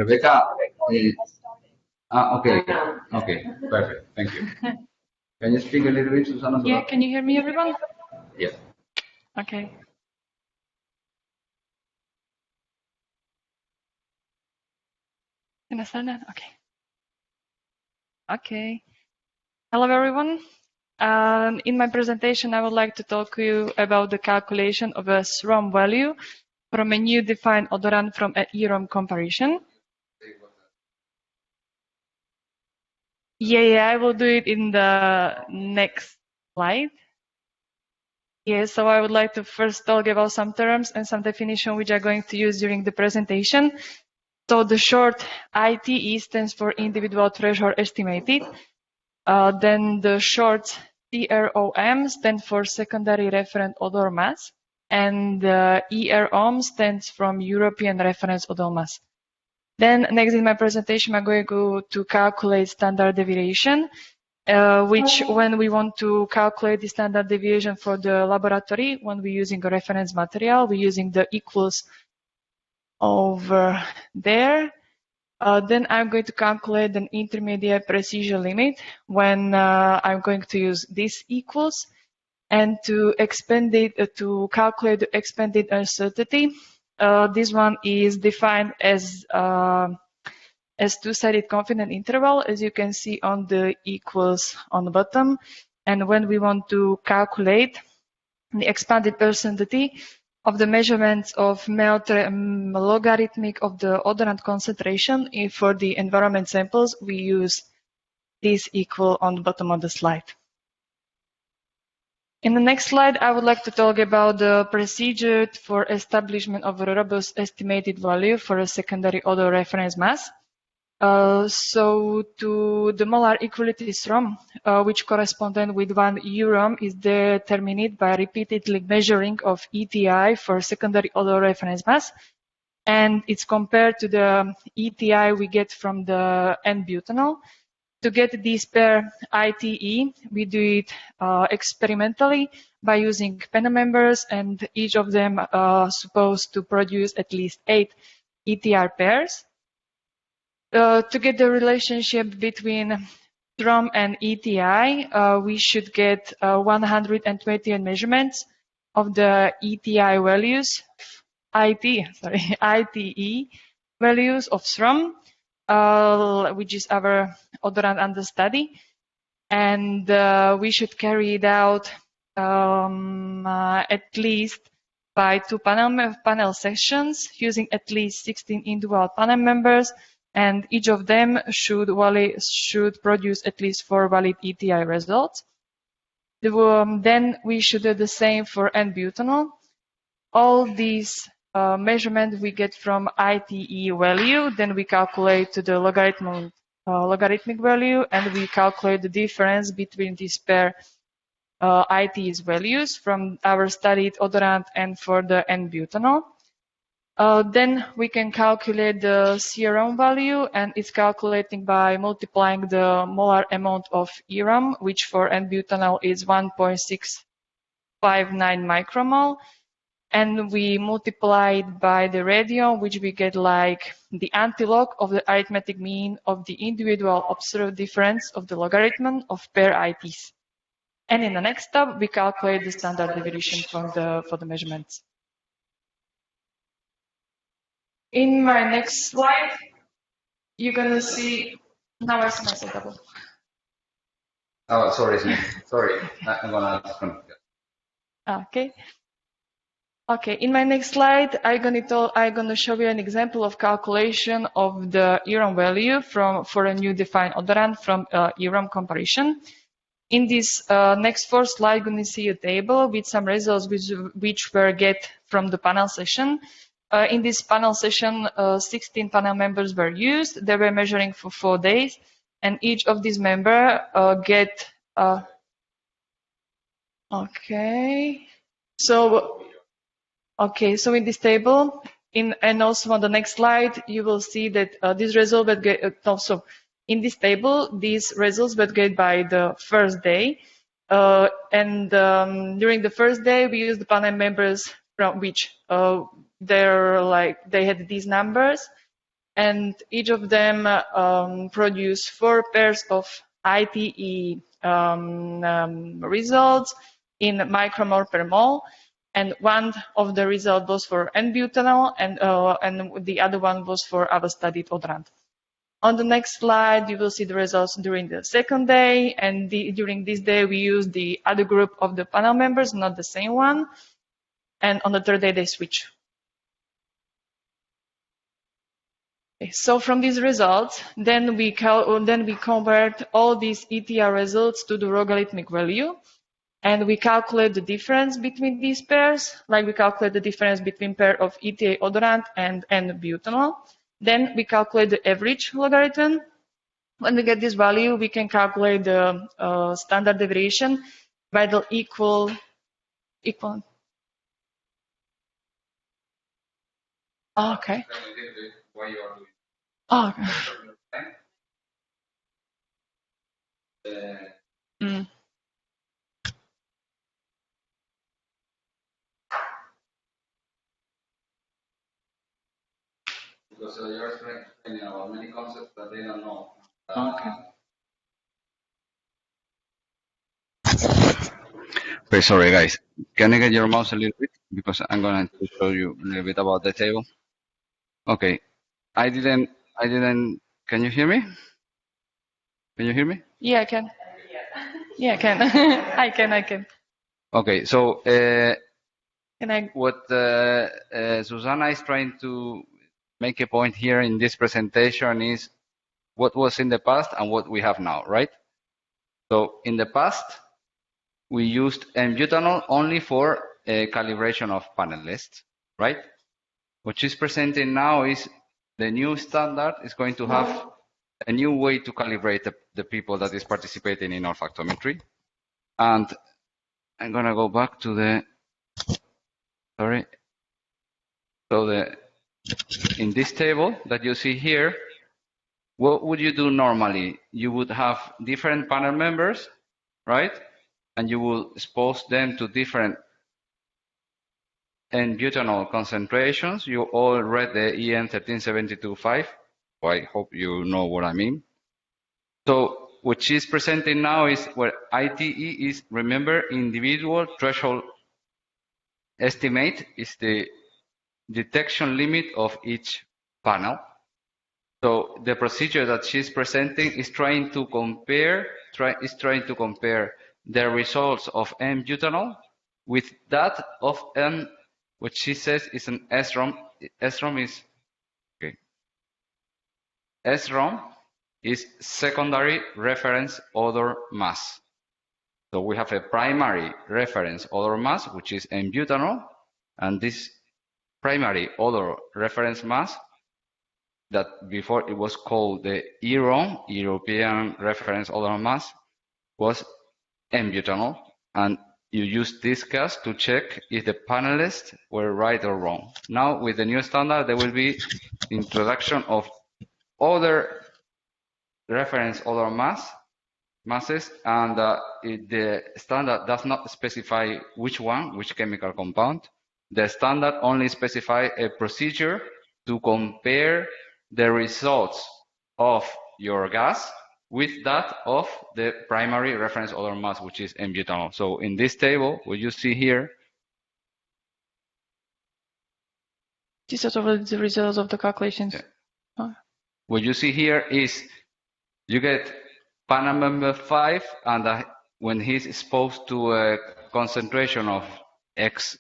Rebecca, okay, okay, perfect, thank you. Can you speak a little bit, Zuzana? Yeah, can you hear me, everyone? Yes. Okay. Can I start now? Okay. Okay. Hello, everyone. In my presentation, I would like to talk to you about the calculation of a SROM value from a new defined odorant from an EROM comparison. Yeah, I will do it in the next slide. Yeah, so I would like to first talk about some terms and some definition which I'm going to use during the presentation. So the short ITE stands for individual threshold estimated. Then the short SROM stands for Secondary Reference Odor Mass, and EROM stands from European Reference Odor Mass. Then next in my presentation, I'm going to calculate standard deviation, which when we want to calculate the standard deviation for the laboratory, when we're using a reference material, we're using the equals over there. Then I'm going to calculate an intermediate precision limit when I'm going to use this equals, and to expand it to calculate the expanded uncertainty. This one is defined as two-sided confidence interval, as you can see on the equals on the bottom. And when we want to calculate the expanded uncertainty of the measurements of logarithmic of the odorant concentration for the environment samples, we use this equal on the bottom of the slide. In the next slide, I would like to talk about the procedure for establishment of a robust estimated value for a secondary odor reference mass. So to the molar equality SROM, which correspondent with 1 EROM, is determined by repeatedly measuring of ETI for secondary odor reference mass, and it's compared to the ETI we get from the N-butanol. To get this per ITE, we do it experimentally by using panel members, and each of them are supposed to produce at least 8 ETR pairs. To get the relationship between SROM and ETI, we should get 120 measurements of the ETI values, ITE values of SROM, which is our odorant understudy, and we should carry it out at least by 2 panel sessions using at least 16 individual panel members, and each of them should produce at least 4 valid ETI results. Then we should do the same for N-butanol. All these measurements we get from ITE value, then we calculate the logarithmic value, and we calculate the difference between these pair ITE's values from our studied odorant and for the N-butanol. Then we can calculate the SROM value, and it's calculating by multiplying the molar amount of EROM, which for N-butanol is 1.659 micromole, and we multiply it by the radian, which we get like the antilog of the arithmetic mean of the individual observed difference of the logarithm of pair ITs. And in the next step, we calculate the standard deviation for the measurements. In my next slide, you're gonna see. Now I see myself double. Oh, sorry. I'm gonna ask from. Okay. Okay. In my next slide, I'm gonna show you an example of calculation of the EROM value for a new defined odorant from EROM comparison. In this next 4 slides, you're gonna see a table with some results which were get from the panel session. In this panel session, 16 panel members were used. They were measuring for 4 days, and each of these members get. Okay. So in this table, and also on the next slide, you will see that this result will get also in this table. These results were get by the first day, and during the first day, we used the panel members from which they had these numbers, and each of them produce 4 pairs of ITE results in micromole per mole, and one of the results was for N-butanol, and the other one was for our studied odorant. On the next slide, you will see the results during the second day, and during this day we use the other group of the panel members, not the same one, and on the third day they switch. Okay, so from these results, then we convert all these ETR results to the logarithmic value, and we calculate the difference between these pairs, like we calculate the difference between pair of ETA odorant and N-butanol. Then we calculate the average logarithm. When we get this value, we can calculate the standard deviation by the equal. Oh, okay. Oh, okay. Because you're explaining about many concepts that they don't know. Okay. Okay, sorry guys. Can I get your mouse a little bit? Because I'm going to show you a little bit about the table. Okay. I didn't, can you hear me? Can you hear me? Yeah, I can. Yeah, I can. I can. Okay, so Can I? what Zuzana is trying to make a point here in this presentation is what was in the past and what we have now, right? So in the past, we used N-butanol only for calibration of panel lists, right? What she's presenting now is the new standard is going to have a new way to calibrate the people that is participating in olfactometry. And I'm going to go back to the, sorry. So in this table that you see here, what would you do normally? You would have different panel members, right? And you will expose them to different N-butanol concentrations. You all read the EN13725. I hope you know what I mean. So what she's presenting now is where ITE is, remember, individual threshold estimate is the detection limit of each panel. So the procedure that she's presenting is trying to compare the results of N-butanol with that of what she says is an SROM. SROM is secondary reference odor mass. So we have a primary reference odor mass, which is N-butanol, and this primary odor reference mass that before it was called the EROM, European Reference Odor Mass, was N-butanol, and you use this gas to check if the panelists were right or wrong. Now, with the new standard, there will be introduction of other reference odor masses, and the standard does not specify which chemical compound. The standard only specifies a procedure to compare the results of your gas with that of the primary reference odor mass, which is N-butanol. So in this table, what you see here, These are the results of the calculations. yeah. Oh. What you see here is you get panel member 5, and when he's exposed to a concentration of X,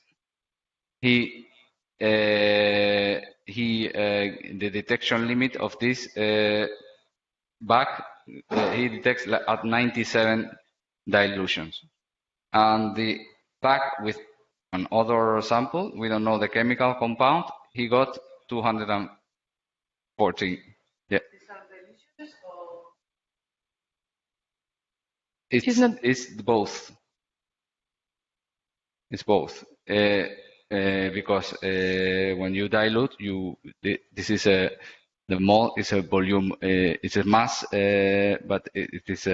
the detection limit of this bag, he detects at 97 dilutions. And the bag with another sample, we don't know the chemical compound, he got 214. Yeah. It's both. It's both. Because when you dilute, this is the mole is a volume, it's a mass, but it is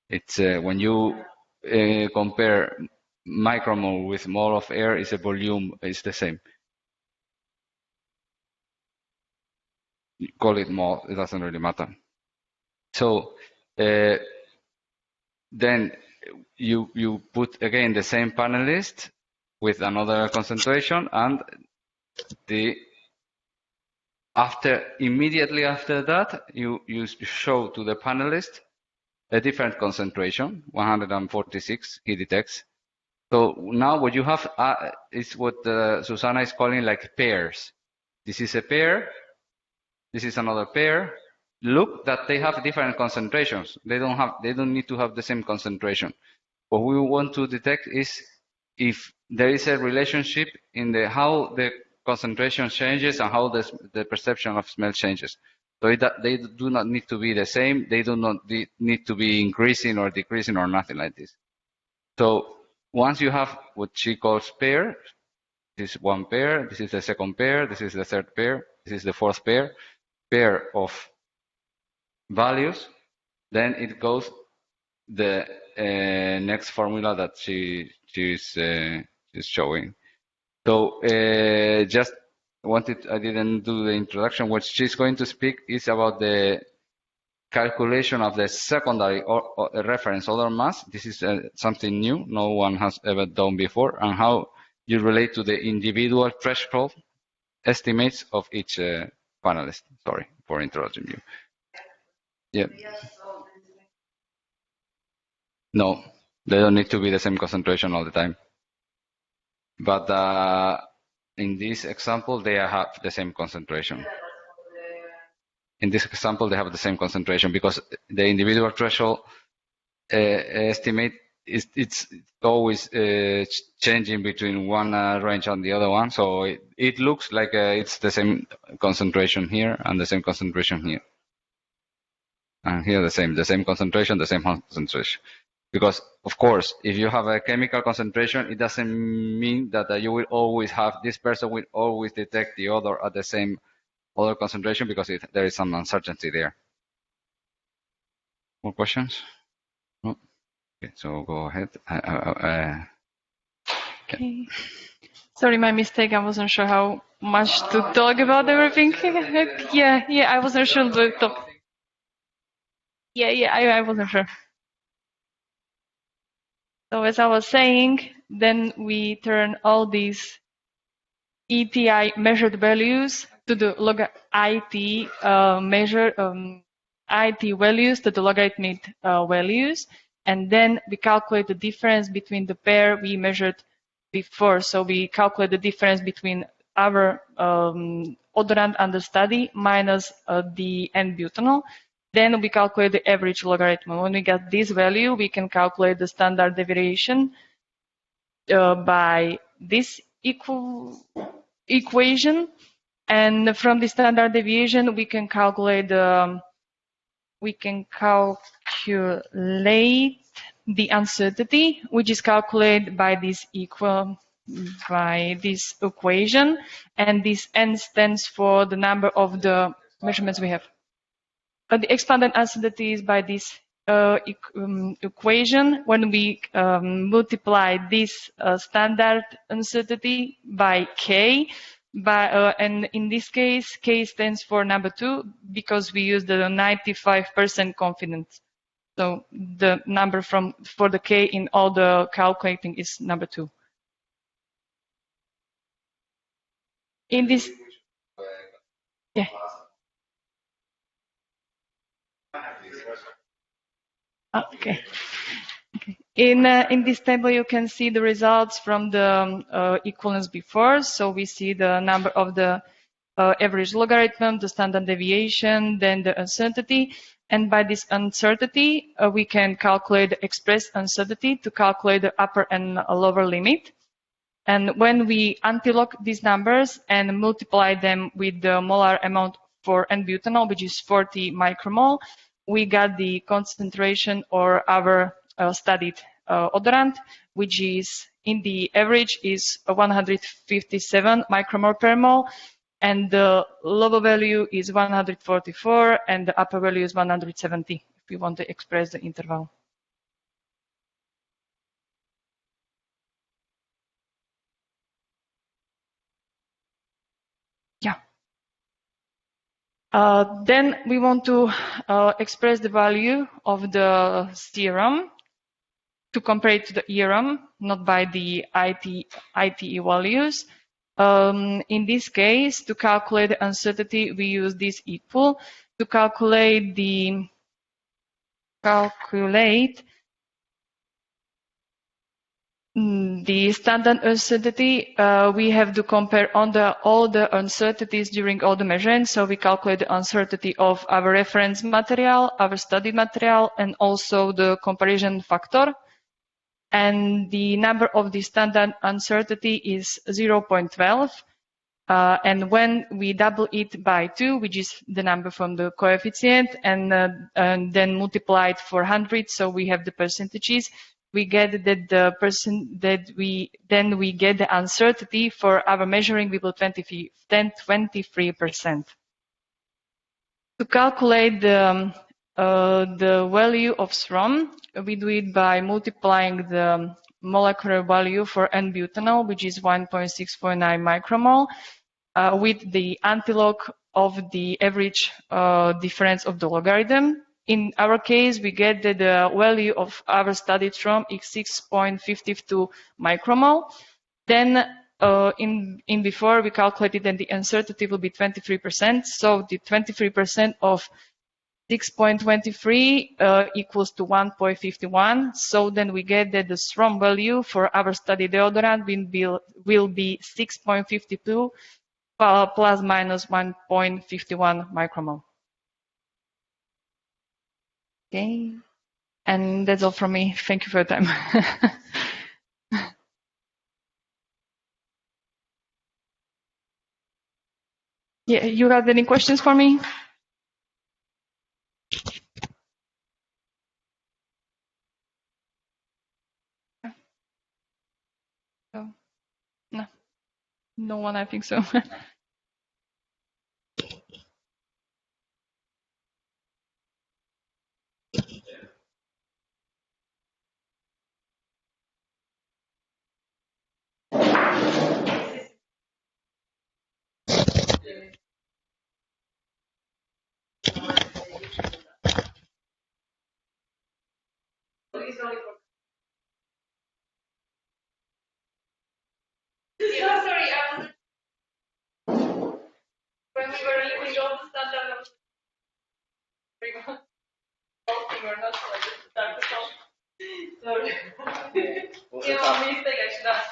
it's when you compare micromole with mole of air, it's a volume, it's the same. call it mole, it doesn't really matter. So then you put again the same panelist with another concentration, and immediately after that you show to the panelist a different concentration, 146 he detects. So now what you have is what Zuzana is calling like pairs. This is a pair, this is another pair. Look that they have different concentrations. They don't need to have the same concentration. What we want to detect is if there is a relationship in how the concentration changes and how the perception of smell changes. So they do not need to be the same. They do not need to be increasing or decreasing or nothing like this. So once you have what she calls pair, this is one pair, this is the second pair, this is the third pair, this is the fourth pair of values, then it goes the next formula that she's showing. So just I didn't do the introduction. What she's going to speak is about the calculation of the secondary or reference odor mass. This is something new, no one has ever done before, and how you relate to the individual threshold estimates of each panelist. Sorry for interrupting you. Yeah. No, they don't need to be the same concentration all the time. But in this example, they have the same concentration. In this example, they have the same concentration because the individual threshold estimate it's always changing between one range and the other one. So it looks like it's the same concentration here and the same concentration here. And here the same concentration, the same concentration. Because, of course, if you have a chemical concentration, it doesn't mean that you will always have, this person will always detect the odor at the same odor concentration because there is some uncertainty there. More questions? No? Okay, so go ahead. Okay. Sorry, my mistake. I wasn't sure how much to talk about everything. Yeah, I wasn't sure to talk. Yeah, I wasn't sure. So as I was saying, then we turn all these ETI measured values to the log IT IT values to the logarithmic values, and then we calculate the difference between the pair we measured before. So we calculate the difference between our odorant under study minus the N-butanol. Then we calculate the average logarithm. When we get this value, we can calculate the standard deviation by this equation, and from the standard deviation we can calculate the uncertainty, which is calculated by this equation, and this N stands for the number of the measurements we have. The expanded uncertainty is by this equation when we multiply this standard uncertainty by K, and in this case, K stands for number 2 because we use the 95% confidence. So the number for the K in all the calculating is number 2. In this, yeah. Okay. In this table, you can see the results from the equivalence before. So we see the number of the average logarithm, the standard deviation, then the uncertainty. And by this uncertainty, we can calculate the expressed uncertainty to calculate the upper and lower limit. And when we antilog these numbers and multiply them with the molar amount for N-butanol, which is 40 micromole, we got the concentration or our studied odorant, which is in the average is 157 micromole per mole, and the lower value is 144, and the upper value is 170, if you want to express the interval. Yeah. Then we want to express the value of the SROM to compare it to the EROM, not by the ITE values. In this case, to calculate the uncertainty, we use this equal. To calculate the standard uncertainty, we have to compare all the uncertainties during all the measurements. So we calculate the uncertainty of our reference material, our study material, and also the comparison factor. And the number of the standard uncertainty is 0.12. And when we double it by 2, which is the number from the coefficient, and then multiply it for 100, so we have the percentages, we get that then we get the uncertainty for our measuring level 23%. To calculate the value of SROM, we do it by multiplying the molecular value for N-butanol, which is 1.649 micromole, with the antilog of the average difference of the logarithm. In our case, we get that the value of our studied SROM is 6.52 micromole. Then in before we calculated that the uncertainty will be 23%. So the 23% of 6.23 equals to 1.51. So then we get that the SROM value for our study deodorant will be 6.52 plus minus 1.51 micromole. Okay, and that's all from me. Thank you for your time. Yeah, you have any questions for me? No, no one, I think so. Yeah, sorry, when we were using all the standard of or not, so I just started to talk. Sorry. Yeah, mistake, I should ask.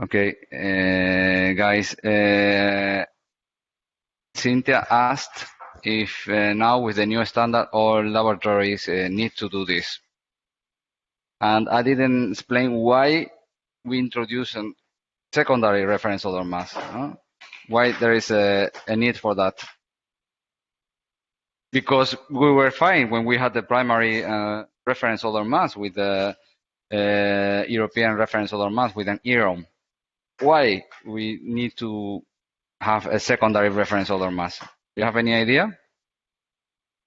Okay, guys, Cynthia asked if now with the new standard all laboratories need to do this. And I didn't explain why we introduce a secondary reference odor mass. Why there is a need for that. Because we were fine when we had the primary reference odor mass with the European reference odor mass with an EROM. Why we need to have a secondary reference odor mass? Do you have any idea?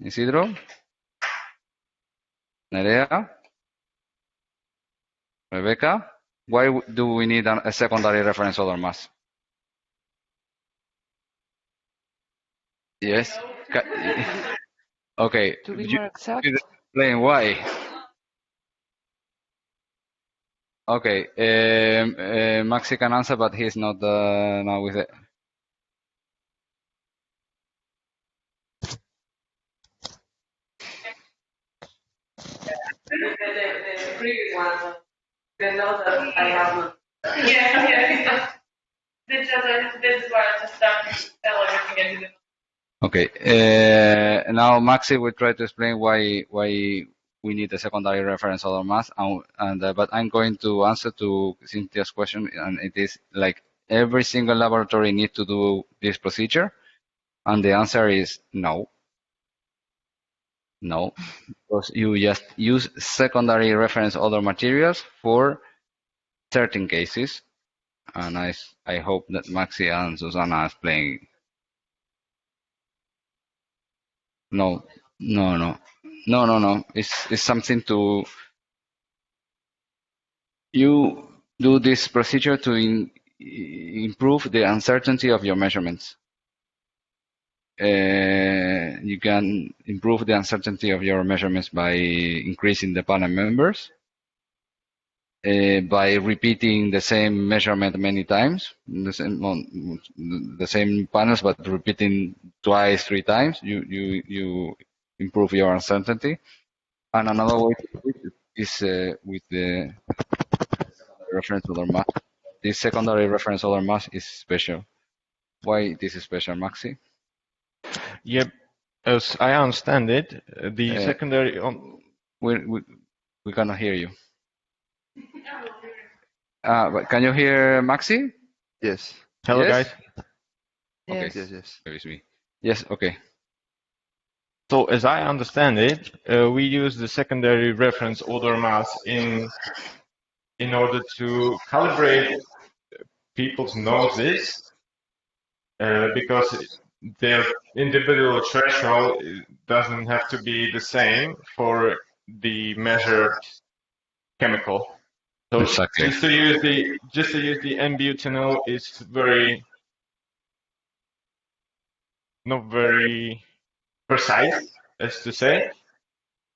Isidro? Nerea? Rebecca? Why do we need a secondary reference odor mass? Yes? Okay. To be more exact. Explain why. Okay. Maxi can answer, but he's not now with it. The previous one, the note that I have not. Yeah. That's why I just started to tell everything I didn't. Okay. Now Maxi will try to explain why we need a secondary reference odor mass, but I'm going to answer to Cynthia's question, and it is like every single laboratory need to do this procedure, and the answer is no. No, because you just use secondary reference odor materials for certain cases, and I hope that Maxi and Zuzana are explaining. No. It's something to You do this procedure to improve the uncertainty of your measurements. You can improve the uncertainty of your measurements by increasing the panel members, by repeating the same measurement many times, the same panels, but repeating twice, 3 times, you improve your uncertainty. And another way to do it is with the reference odor mass. This secondary reference odor mass is special. Why this is special, Maxi? Yep. As I understand it, the secondary we cannot hear you. But can you hear Maxi? Yes. Hello, Yes? guys. Okay. Yes. Yes. Maybe it's me. Yes. Okay. So as I understand it, we use the secondary reference odor mass in order to calibrate people's noses, because their individual threshold doesn't have to be the same for the measured chemical. So Exactly. just to use the N-butanol is not very precise, as to say.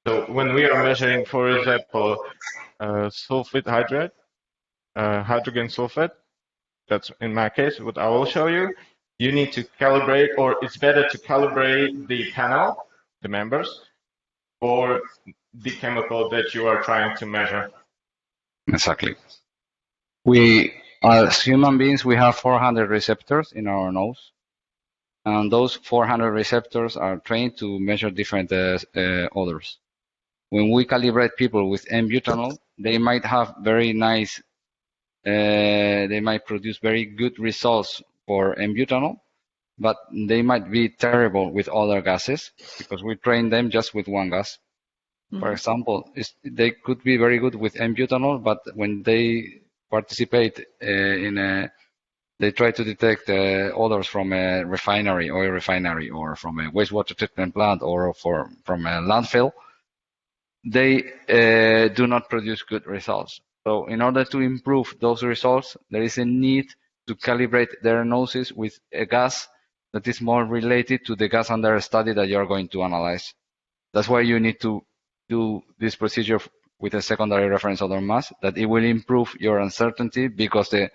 So when we are measuring, for example, sulfate hydrate, hydrogen sulfate, that's in my case what I will show you. You need to calibrate, or it's better to calibrate the panel, the members, for the chemical that you are trying to measure. Exactly. We, as human beings, we have 400 receptors in our nose, and those 400 receptors are trained to measure different odors. When we calibrate people with N-butanol, they might have very nice, they might produce very good results for N-butanol, but they might be terrible with other gases because we train them just with one gas. For example, they could be very good with N-butanol, but when they participate they try to detect odors from a refinery, oil refinery, or from a wastewater treatment plant, or from a landfill, they do not produce good results. So in order to improve those results, there is a need to calibrate their noses with a gas that is more related to the gas under study that you are going to analyze. That's why you need to do this procedure with a secondary reference odor mass, that it will improve your uncertainty because the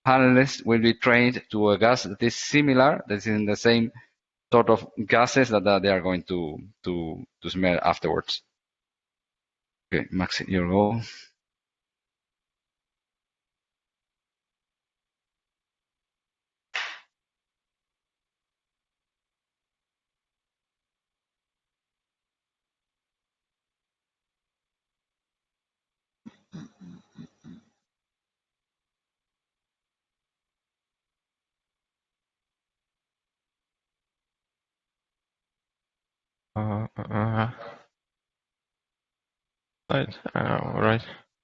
panelists will be trained to a gas that is similar, that is in the same sort of gases that they are going to smell afterwards. Okay, Maxi, your go.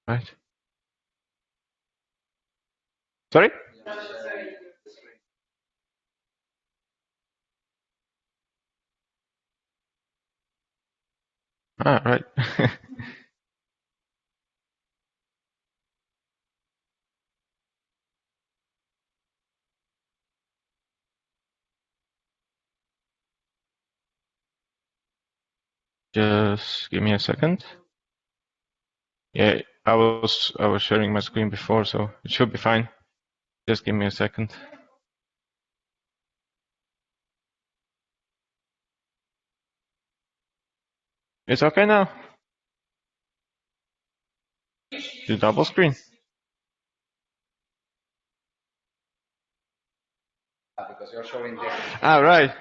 Right. Sorry? Right. Just give me a second. Yeah, I was sharing my screen before, so it should be fine. Just give me a second. It's okay now. The double screen. Because you're showing this. Right.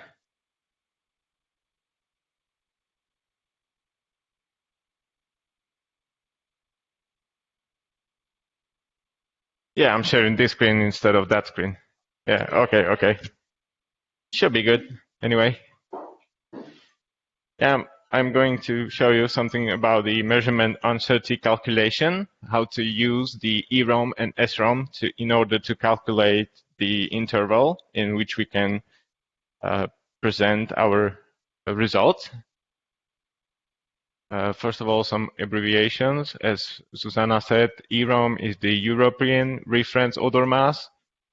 Yeah, I'm sharing this screen instead of that screen. Yeah, okay. Should be good. Anyway. I'm going to show you something about the measurement uncertainty calculation, how to use the EROM and SROM in order to calculate the interval in which we can present our result. First of all, some abbreviations. As Zuzana said, EROM is the European Reference Odor Mass.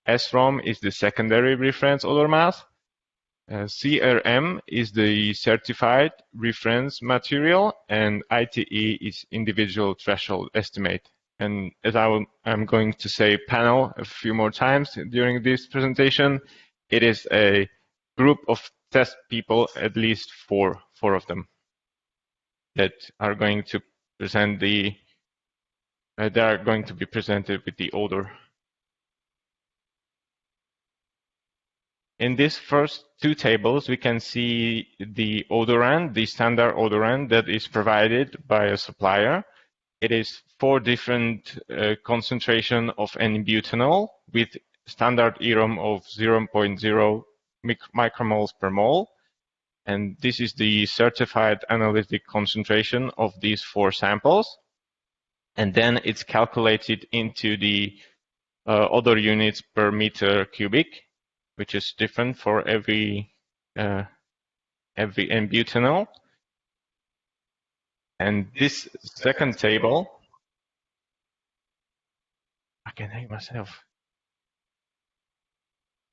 SROM is the Secondary Reference Odor Mass. CRM is the Certified Reference Material, and ITE is Individual Threshold Estimate. And as I'm going to say panel a few more times during this presentation, it is a group of test people, at least four of them, that are going to present they are going to be presented with the odor. In these first two tables, we can see the odorant, the standard odorant that is provided by a supplier. It is 4 different concentration of N-butanol with standard EROM of 0.0 micromoles per mole. And this is the certified analytic concentration of these 4 samples. And then it's calculated into the odor units per meter cubic, which is different for every N-butanol. And this second table, I can hate myself.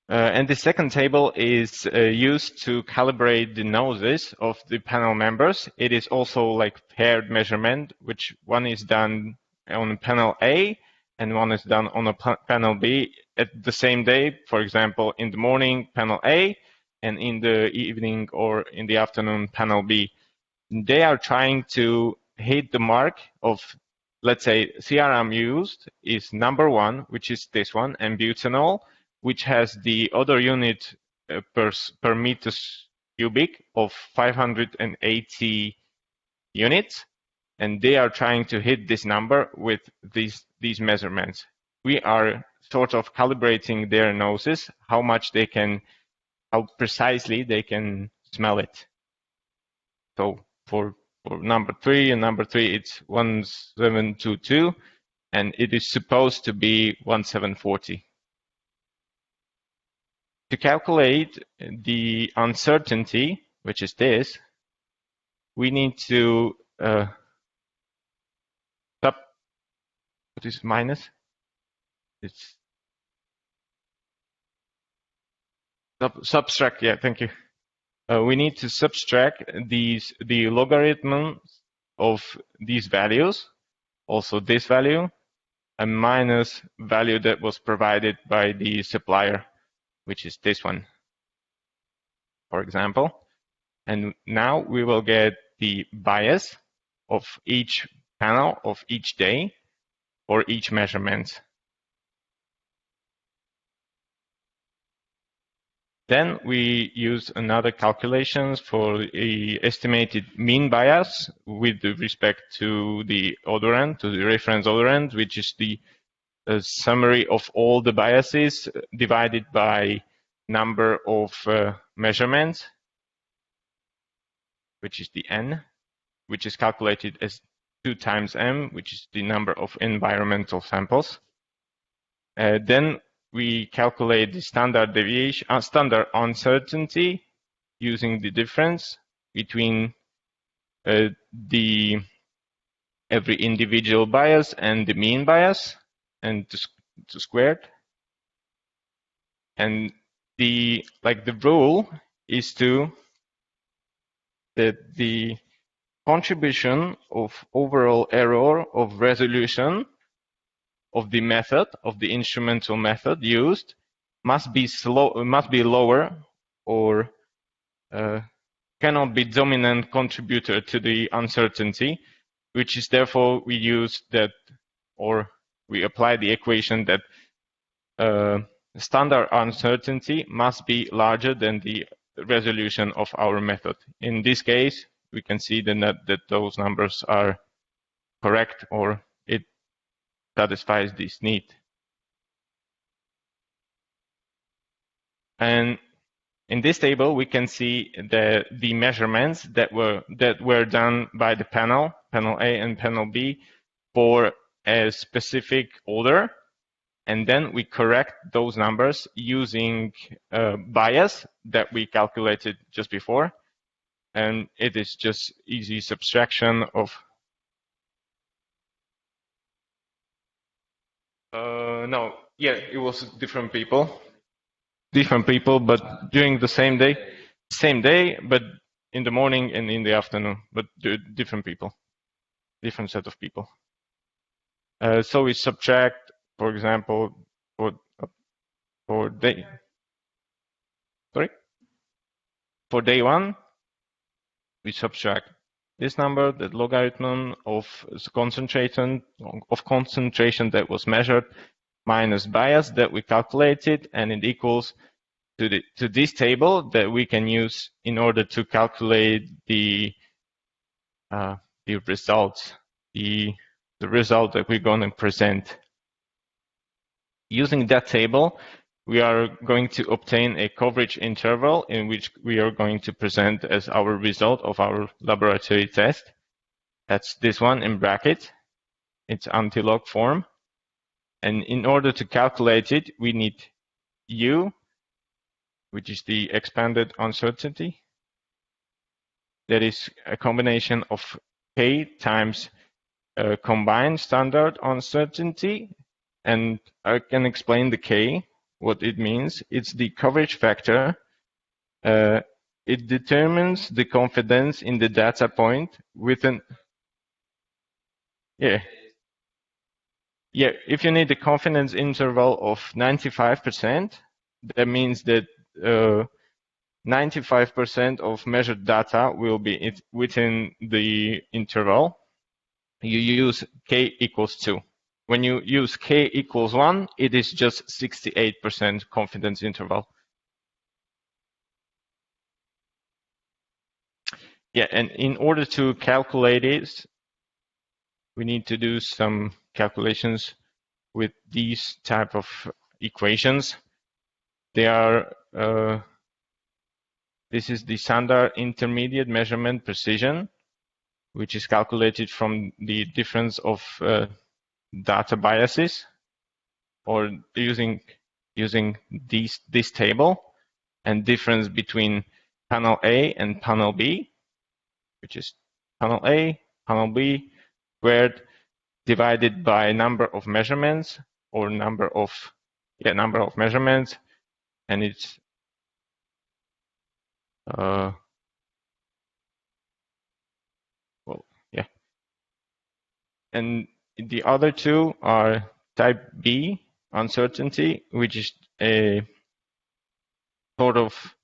And the second table is used to calibrate the noses of the panel members. It is also like paired measurement, which one is done on panel A and one is done on a panel B at the same day. For example, in the morning, panel A, and in the evening or in the afternoon, panel B. They are trying to hit the mark of, let's say, CRM used is number 1, which is this one, and butanol, which has the odor unit per meter cubic of 580 units, and they are trying to hit this number with these measurements. We are sort of calibrating their noses, how precisely they can smell it. So for number 3 and number 3, it's 1722, and it is supposed to be 1740. To calculate the uncertainty, which is this, we need to what is minus? It's subtract. Yeah, thank you. We need to subtract the logarithm of these values, also this value, and minus value that was provided by the supplier, which is this one, for example. And now we will get the bias of each panel of each day for each measurement. Then we use another calculations for the estimated mean bias with respect to the odorant, to the reference odorant, which is the summary of all the biases divided by number of measurements, which is the N, which is calculated as 2 times M, which is the number of environmental samples. Then we calculate the standard deviation, standard uncertainty using the difference between every individual bias and the mean bias, and to squared. And the rule is that the contribution of overall error of resolution of the method, of the instrumental method used, must be lower, or cannot be dominant contributor to the uncertainty, which is therefore we use that, or we apply the equation that standard uncertainty must be larger than the resolution of our method. In this case, we can see that those numbers are correct, or it satisfies this need. And in this table, we can see the measurements that were done by the panel A and panel B, for a specific odor, and then we correct those numbers using bias that we calculated just before. and it is just easy subtraction of. No, yeah, it was different people, but during the same day, but in the morning and in the afternoon, but different people, different set of people. So we subtract, for example, for day one, we subtract this number, the logarithm of concentration that was measured, minus bias that we calculated, and it equals to this table that we can use in order to calculate the results, the result that we're going to present. Using that table, we are going to obtain a coverage interval in which we are going to present as our result of our laboratory test. That's this one in bracket. It's anti-log form. And in order to calculate it, we need U, which is the expanded uncertainty. That is a combination of K times combined standard uncertainty. And I can explain the K, what it means. It's the coverage factor. It determines the confidence in the data point with an... Yeah, if you need a confidence interval of 95%, that means that 95% of measured data will be within the interval. You use K equals 2. When you use K equals 1, it is just 68% confidence interval. Yeah, and in order to calculate it, we need to do some calculations with these type of equations. They are, this is the standard intermediate measurement precision, which is calculated from the difference of data biases, or using this table, and difference between panel A and panel B, which is panel A, panel B squared divided by number of measurements, or number of measurements, and it's and the other two are type B uncertainty, which is a sort of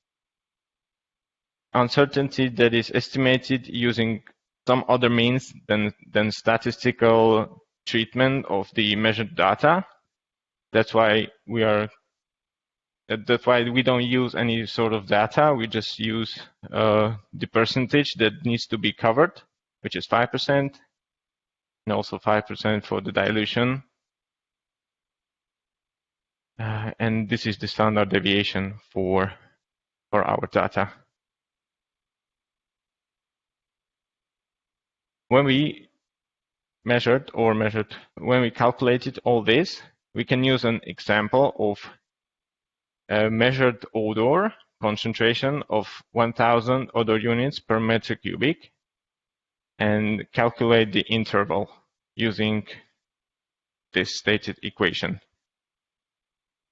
uncertainty that is estimated using some other means than statistical treatment of the measured data. That's why we don't use any sort of data. We just use the percentage that needs to be covered, which is 5%, and also 5% for the dilution. And this is the standard deviation for our data. When we when we calculated all this, we can use an example of a measured odor concentration of 1000 odor units per meter cubic and calculate the interval using this stated equation.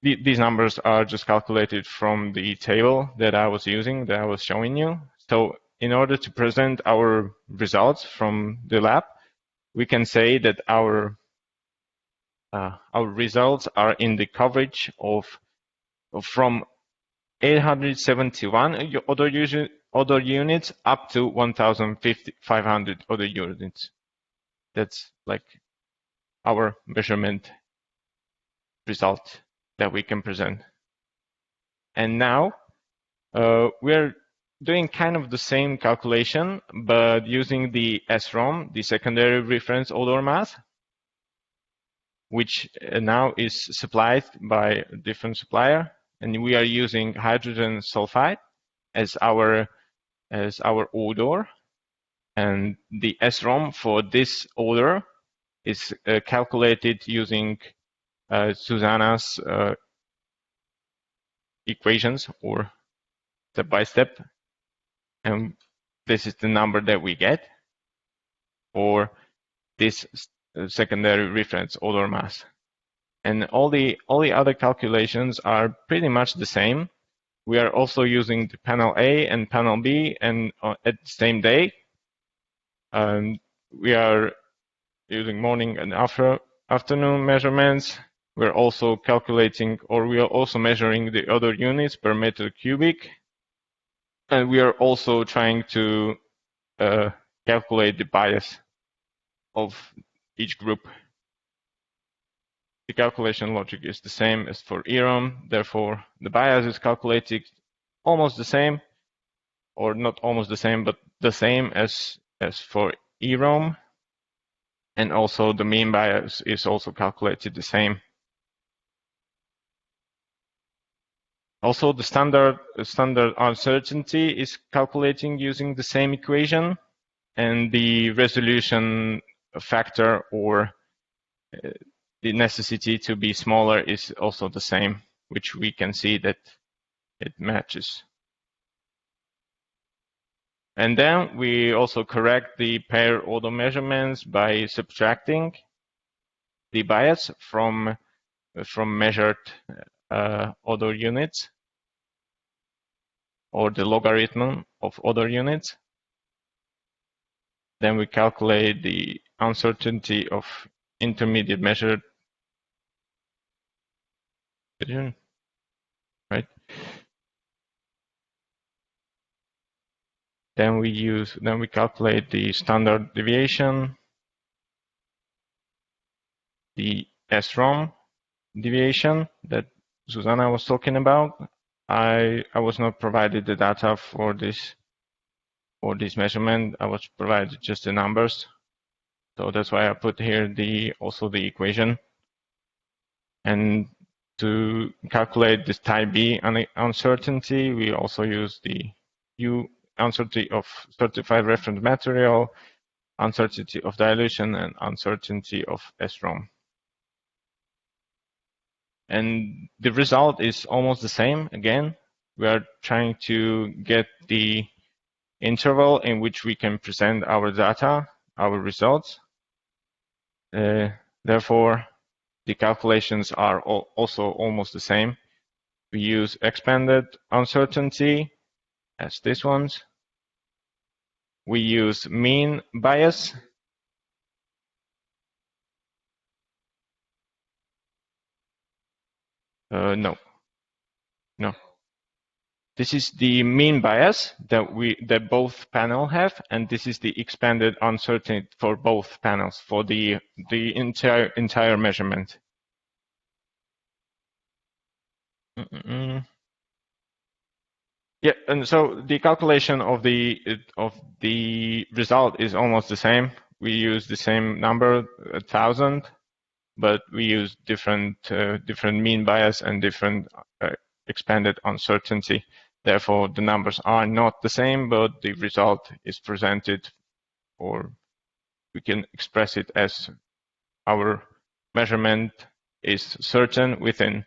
These numbers are just calculated from the table that I was using, that I was showing you. So in order to present our results from the lab, we can say that our results are in the coverage of from 871 odor units up to 1,500 odor units. That's like our measurement result that we can present. And now we're doing kind of the same calculation, but using the SROM, the Secondary Reference Odor Mass, which now is supplied by a different supplier, and we are using hydrogen sulfide as our odor, and the SROM for this odor is calculated using Zuzana's equations, or step by step, and this is the number that we get for this secondary reference odor mass. And all the other calculations are pretty much the same. We are also using the panel A and panel B, and at the same day, we are using morning and afternoon measurements. We're also calculating, or we are also measuring the odor units per meter cubic, and we are also trying to calculate the bias of each group. The calculation logic is the same as for EROM, therefore the bias is calculated almost the same, or not almost the same, but the same as for EROM, and also the mean bias is also calculated the same. Also, the standard uncertainty is calculating using the same equation, and the resolution factor, or the necessity to be smaller, is also the same, which we can see that it matches. And then we also correct the pair odor measurements by subtracting the bias from measured odor units, or the logarithm of odor units. Then we calculate the uncertainty of intermediate measured, right? Then we calculate the standard deviation, the SROM deviation that Zuzana was talking about. I was not provided the data for this measurement. I was provided just the numbers, so that's why I put here also the equation. And to calculate this type B uncertainty, we also use the uncertainty of certified reference material, uncertainty of dilution, and uncertainty of SROM. And the result is almost the same. Again, we are trying to get the interval in which we can present our data, our results. Therefore, the calculations are also almost the same. We use expanded uncertainty as these ones. We use mean bias. No. This is the mean bias that both panels have, and this is the expanded uncertainty for both panels for the entire measurement. Yeah, and so the calculation of the result is almost the same. We use the same number, 1,000, but we use different mean bias and different expanded uncertainty. Therefore, the numbers are not the same, but the result is presented, or we can express it as our measurement is certain within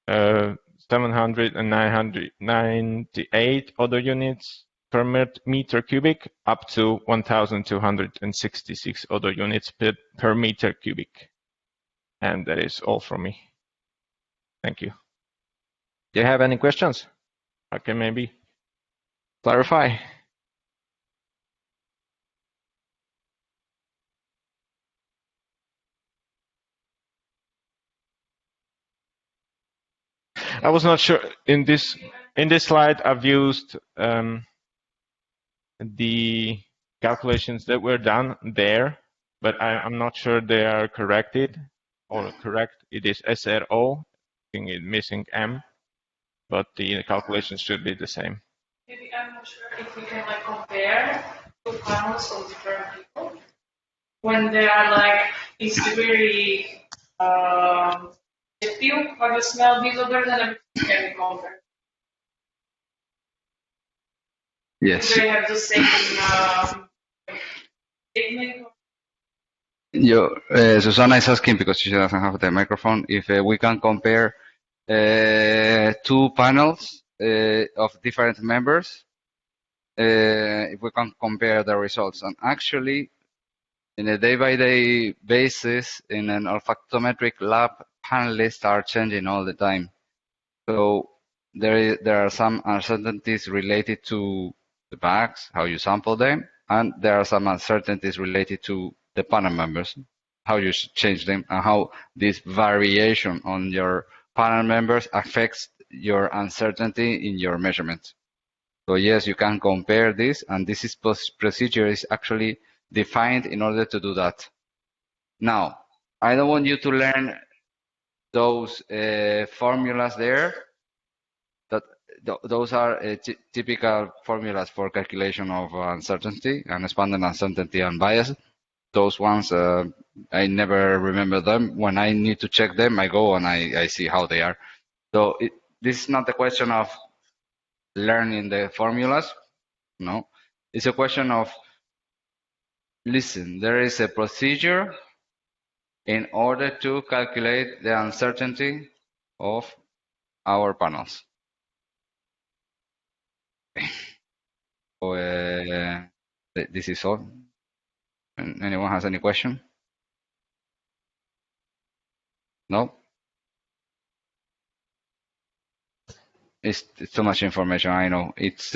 700 and 998 odor units per meter cubic, up to 1,266 odor units per meter cubic. And that is all from me. Thank you. Do you have any questions? I can maybe clarify. I was not sure. In this slide, I've used the calculations that were done there, but I'm not sure they are corrected or correct. It is SRO. I think it's missing M, but the calculations should be the same. Maybe I'm not sure if we can compare two panels of different people when they are it's very effective how you smell these odors, and everything can be compared. Yes. Do they have the same technique? Zuzana is asking, because she doesn't have the microphone, if we can compare two panels of different members if we can compare the results. And actually, in a day-by-day basis, in an olfactometric lab, panelists are changing all the time. So there are some uncertainties related to the bags, how you sample them, and there are some uncertainties related to the panel members, how you change them, and how this variation on your panel members affects your uncertainty in your measurements. So yes, you can compare this, and this is procedure is actually defined in order to do that. Now, I don't want you to learn those formulas there. That those are typical formulas for calculation of uncertainty and expanded uncertainty and bias. Those ones, I never remember them. When I need to check them, I go and I see how they are. So this is not a question of learning the formulas. No, it's a question of, listen, there is a procedure in order to calculate the uncertainty of our panels. So, this is all. Anyone has any question? No? It's too much information, I know. It's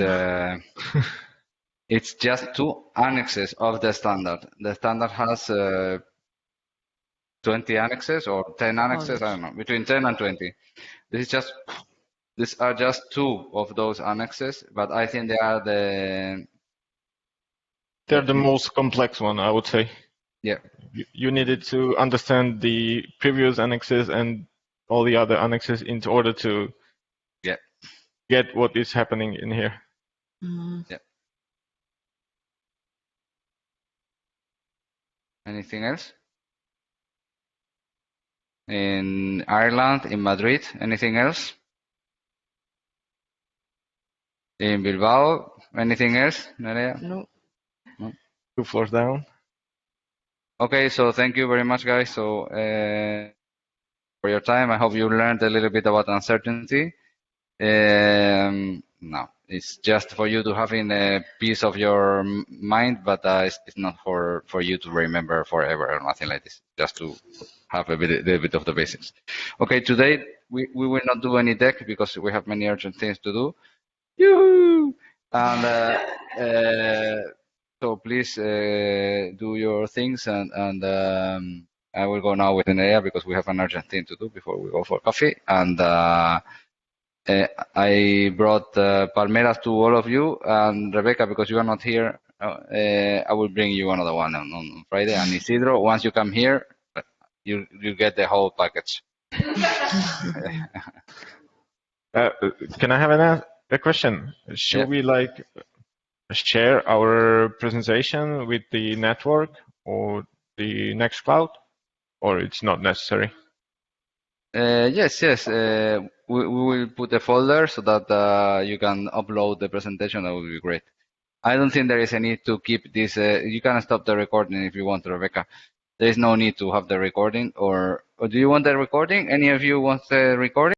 it's just 2 annexes of the standard. The standard has 20 annexes or 10 annexes, I don't know, between 10 and 20. These are just 2 of those annexes, but I think they are the most complex one, I would say. Yeah. You needed to understand the previous annexes and all the other annexes in order to get what is happening in here. Yeah. Anything else? In Ireland, in Madrid, anything else? In Bilbao, anything else, Nerea? No. 2 floors down. Okay, so thank you very much, guys. So for your time, I hope you learned a little bit about uncertainty. No, it's just for you to have in a piece of your mind, but it's not for you to remember forever or nothing like this. Just to have a bit of the basics. Okay, today we will not do any deck because we have many urgent things to do. Yoo-hoo! And so please do your things, and I will go now with Nerea because we have an urgent thing to do before we go for coffee. And I brought palmeras to all of you, and Rebecca, because you are not here, I will bring you another one on Friday. And Isidro, once you come here, you get the whole package. Can I have a question? Should we share our presentation with the network or the Nextcloud, or it's not necessary? Yes. We will put a folder so that you can upload the presentation. That would be great. I don't think there is a need to keep this. You can stop the recording if you want, Rebecca. There is no need to have the recording. Or do you want the recording? Any of you want the recording?